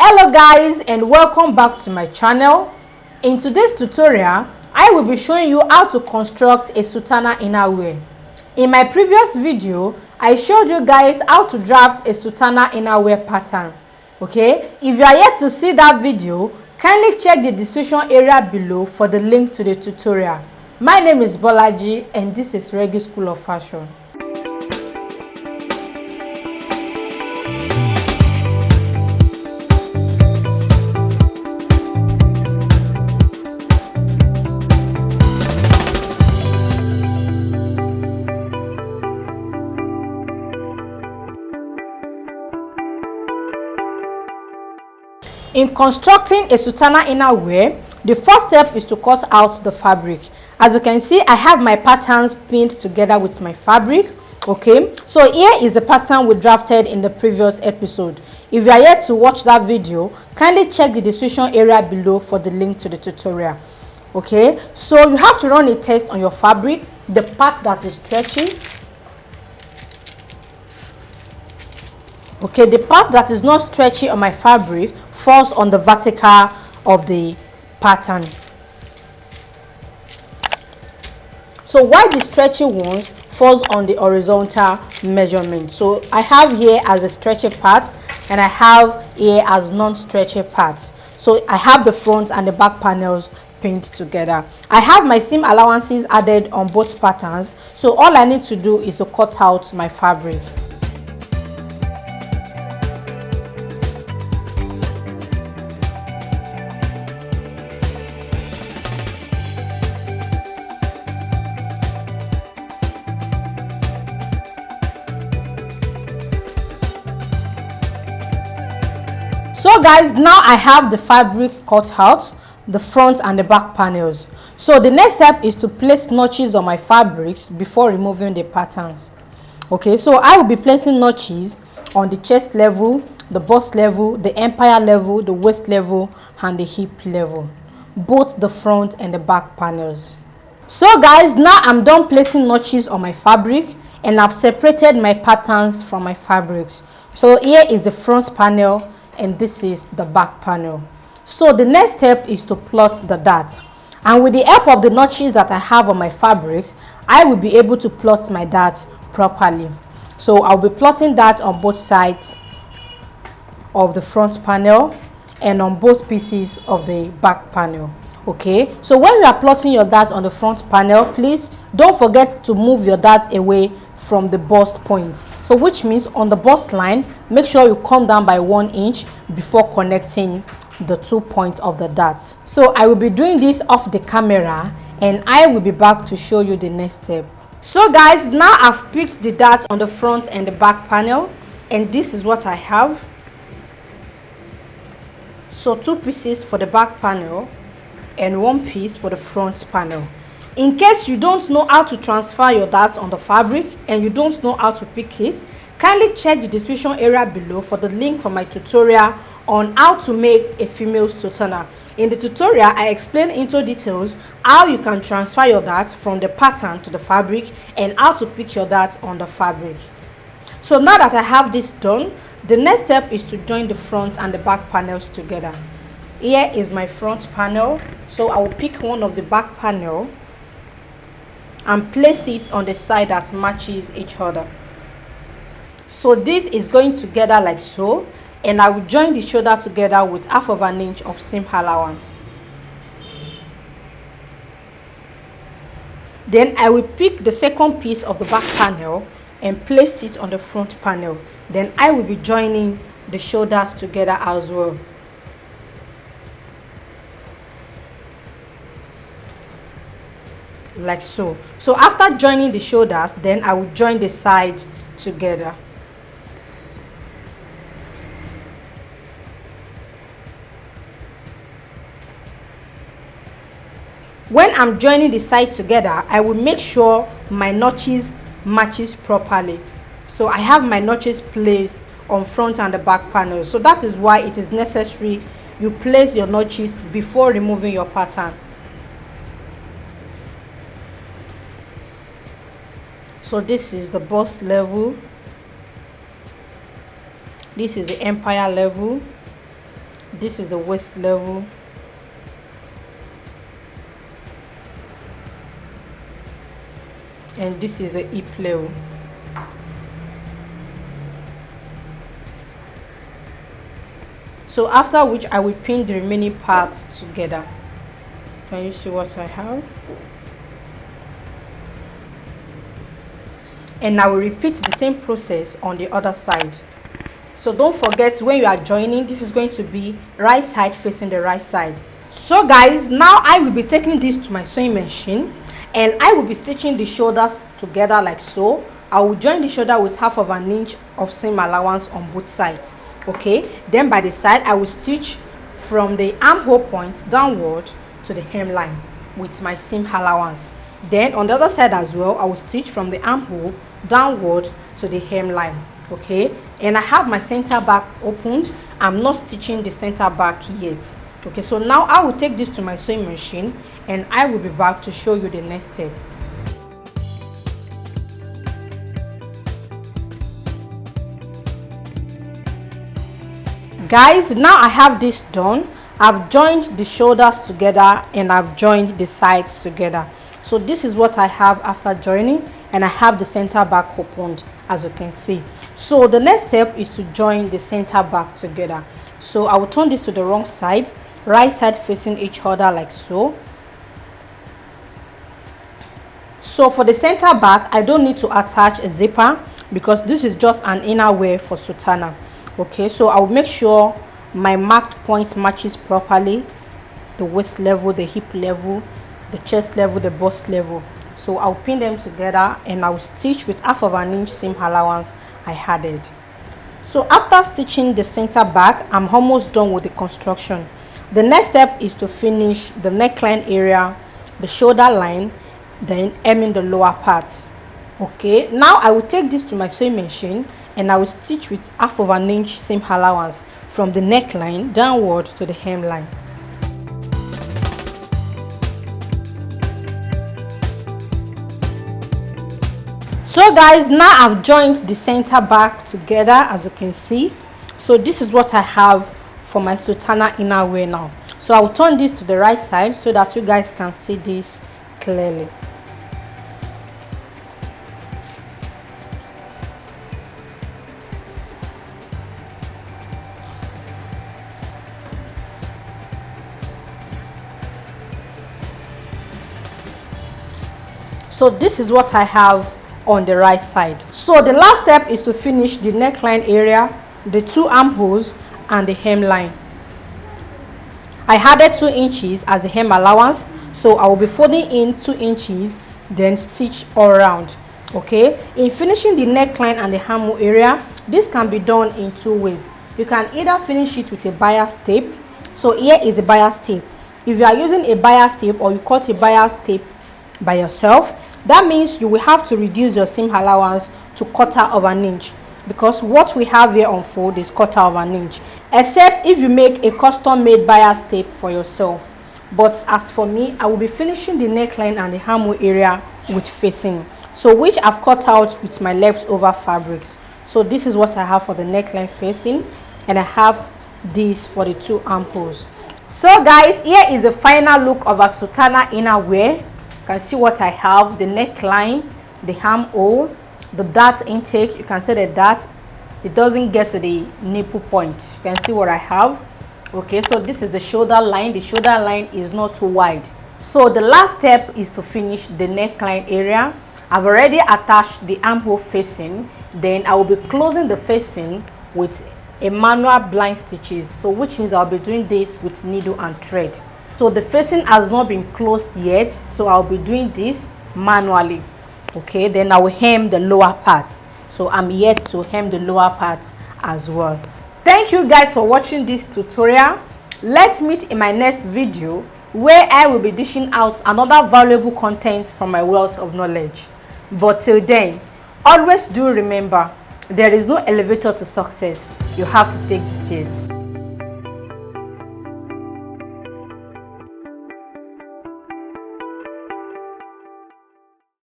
Hello guys, and welcome back to my channel. In today's tutorial, I will be showing you how to construct a Sutana innerwear. In my previous video, I showed you guys how to draft a Sutana innerwear pattern. Okay, if you are yet to see that video, kindly check the description area below for the link to the tutorial. My name is Bolaji and this is Regi School of Fashion. In constructing a Sutana innerwear, the first step is to cut out the fabric. As you can see, I have my patterns pinned together with my fabric. Okay, so here is the pattern we drafted in the previous episode. If you are yet to watch that video, kindly check the description area below for the link to the tutorial. Okay, so you have to run a test on your fabric, the part that is stretchy. Okay, the part that is not stretchy on my fabric falls on the vertical of the pattern. So while the stretchy ones falls on the horizontal measurement. So I have here as a stretchy part and I have here as non-stretchy parts. So I have the front and the back panels pinned together. I have my seam allowances added on both patterns. So all I need to do is to cut out my fabric. So guys, now I have the fabric cut out, the front and the back panels. So the next step is to place notches on my fabrics before removing the patterns. Okay, so I will be placing notches on the chest level, the bust level, the empire level, the waist level and the hip level, both the front and the back panels. So guys, now I'm done placing notches on my fabric and I've separated my patterns from my fabrics. So here is the front panel and this is the back panel. So the next step is to plot the dart, and with the help of the notches that I have on my fabrics, I will be able to plot my dart properly. So I'll be plotting that on both sides of the front panel and on both pieces of the back panel. Okay, so when you are plotting your dart on the front panel, please don't forget to move your dart away from the bust point. So which means on the bust line, make sure you come down by 1 inch before connecting the 2 points of the dart. So I will be doing this off the camera and I will be back to show you the next step. So guys, now I've picked the dart on the front and the back panel and this is what I have. So 2 pieces for the back panel and 1 piece for the front panel. In case you don't know how to transfer your dart on the fabric and you don't know how to pick it, kindly check the description area below for the link for my tutorial on how to make a female Sutana. In the tutorial, I explain into details how you can transfer your dart from the pattern to the fabric and how to pick your dart on the fabric. So now that I have this done, the next step is to join the front and the back panels together. Here is my front panel, so I will pick one of the back panel and place it on the side that matches each other. So this is going together like so, and I will join the shoulder together with 1/2 inch of seam allowance. Then I will pick the second piece of the back panel and place it on the front panel. Then I will be joining the shoulders together as well. Like so. So after joining the shoulders, then I will join the side together. When I'm joining the side together, I will make sure my notches matches properly. So I have my notches placed on front and the back panel. So that is why it is necessary you place your notches before removing your pattern. So this is the bust level, this is the empire level, This is the waist level. And this is the hip level. So after which I will pin the remaining parts together. Can you see what I have? And I will repeat the same process on the other side. So don't forget, when you are joining, this is going to be right side facing the right side. So guys, now I will be taking this to my sewing machine and I will be stitching the shoulders together like so. I will join the shoulder with 1/2 inch of seam allowance on both sides. Okay, then by the side I will stitch from the armhole point downward to the hemline with my seam allowance. Then on the other side as well, I will stitch from the armhole downward to the hemline. Okay, and I have my center back opened. I'm not stitching the center back yet. Okay, so now I will take this to my sewing machine and I will be back to show you the next step. Guys, now I have this done. I've joined the shoulders together and I've joined the sides together. So this is what I have after joining, and I have the center back opened, as you can see. So the next step is to join the center back together. So I will turn this to the wrong side, right side facing each other like so. So for the center back, I don't need to attach a zipper because this is just an inner wear for Sutana. Okay, so I will make sure my marked points matches properly, the waist level, the hip level, the chest level, the bust level. So I'll pin them together and I'll stitch with 1/2 inch seam allowance I added. So after stitching the center back, I'm almost done with the construction. The next step is to finish the neckline area, the shoulder line, then hemming the lower part. Okay, now I will take this to my sewing machine and I will stitch with 1/2 inch seam allowance from the neckline downward to the hemline. So guys, now I've joined the center back together, as you can see. So this is what I have for my Sutana inner wear now. So I'll turn this to the right side so that you guys can see this clearly. So this is what I have on the right side. So the last step is to finish the neckline area, the 2 armholes and the hemline. I added 2 inches as a hem allowance, so I will be folding in 2 inches, then stitch all around. Okay, in finishing the neckline and the armhole area, this can be done in 2 ways. You can either finish it with a bias tape. So here is a bias tape. If you are using a bias tape or you cut a bias tape by yourself, that means you will have to reduce your seam allowance to 1/4 inch, because what we have here on fold is 1/4 inch, except if you make a custom made bias tape for yourself. But as for me, I will be finishing the neckline and the armhole area with facing, so which I've cut out with my leftover fabrics. So this is what I have for the neckline facing, and I have this for the 2 armholes. So guys, here is the final look of a Sutana inner wear. You can see what I have: the neckline, the armhole, the dart intake. You can see the dart, it doesn't get to the nipple point. You can see what I have. Okay, so this is the shoulder line. The shoulder line is not too wide. So the last step is to finish the neckline area. I've already attached the armhole facing, then I will be closing the facing with a manual blind stitches, so which means I'll be doing this with needle and thread. So the facing has not been closed yet, so I'll be doing this manually. Okay, then I will hem the lower part. So I'm yet to hem the lower part as well. Thank you guys for watching this tutorial. Let's meet in my next video, where I will be dishing out another valuable content from my wealth of knowledge. But till then, always do remember, there is no elevator to success. You have to take the stairs.